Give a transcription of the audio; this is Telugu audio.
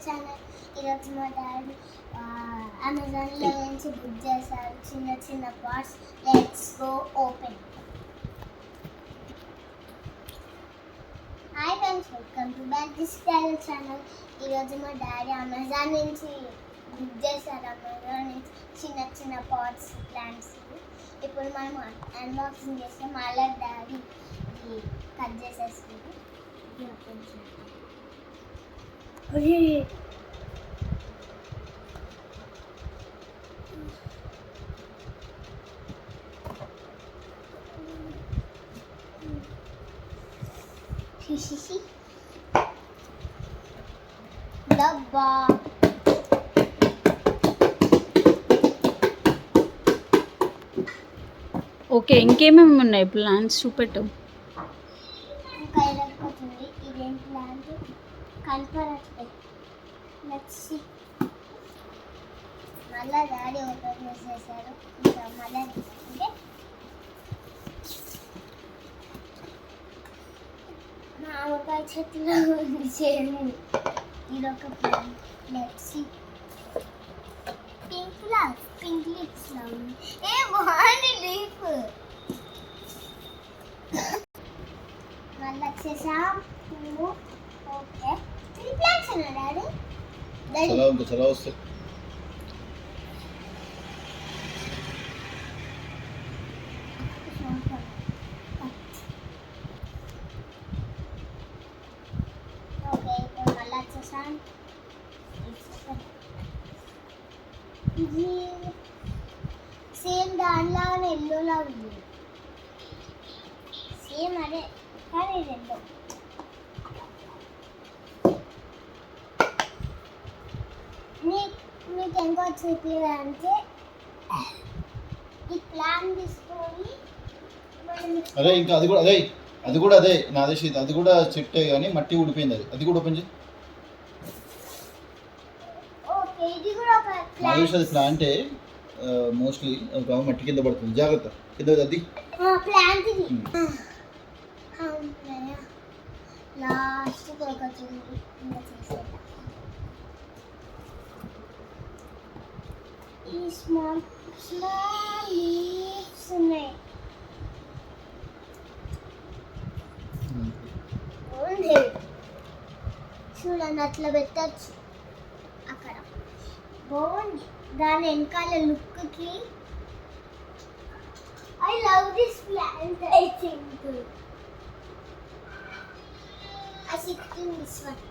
ఛానల్. ఈరోజు మా డాడీ అమెజాన్లో నుంచి బుక్ చేశారు చిన్న చిన్న parts. Let's go open. Hi friends, welcome to back this channel. ఈరోజు మా డాడీ అమెజాన్ నుంచి బుక్ చేశారు. అమెజాన్ నుంచి చిన్న చిన్న పార్ట్స్ ప్లాంట్స్. ఇప్పుడు మనం అన్బాక్సింగ్ చేస్తే మళ్ళీ డాడీ కట్ చేసేస్తుంది. డబ్బా ఓకే, ఇంకేమేమి ఉన్నాయి ప్లాన్స్ చూపెట్టు. ఇంకా ఇరక్కొచ్చింది. ఇదేం ప్లాంట్ కనపడట్లేదు. మళ్ళా డాడీ ఓపెన్ చేసేసారు. ఇంకా మళ్ళీ తీసుకుంటే మామిడికాయ చెట్టులో ఉంది చేను. ఇదొక plant. Let's see. Pink lips లా ఉంది. బాగుంది లీఫ్. మళ్ళీ వచ్చేసా పువ్వు. ఓకే, 3 ప్లాంట్స్ ఉన్నాయి డాడీ. చలా వస్తే ఓకే, ఇప్పుడు మళ్ళీ వచ్చేసా. ఇది సేమ్ దానిలాగానే ఎల్లోలా ఉంది. సేమ్ అదే కానీ ఎల్లో. మీకు ఎంతో చూపించాలంటే ఈ ప్లాన్ తీసుకొని అదే ఇంకా అది కూడా అదే నాదే శీత. అది కూడా చెట్టే కానీ మట్టి ఊడిపోయింది. అది కూడా ఓపెన్ చేయి. ఓకే, ఇది కూడా ఒక నాదే అది ప్లాంటే. మోస్ట్లీ మట్టి కింద పడుతుంది. జాగ్రత్త కింద అది ప్లాంట్ ఇది. లాస్ట్ ఒకటి ఈ స్మాల్ లీవ్స్ ఉన్నాయి. చూడండి, అట్లా పెట్టచ్చు అక్కడ. బాగుంది. దాని వెనకాల లుక్కి I love this plant. I think I see this one.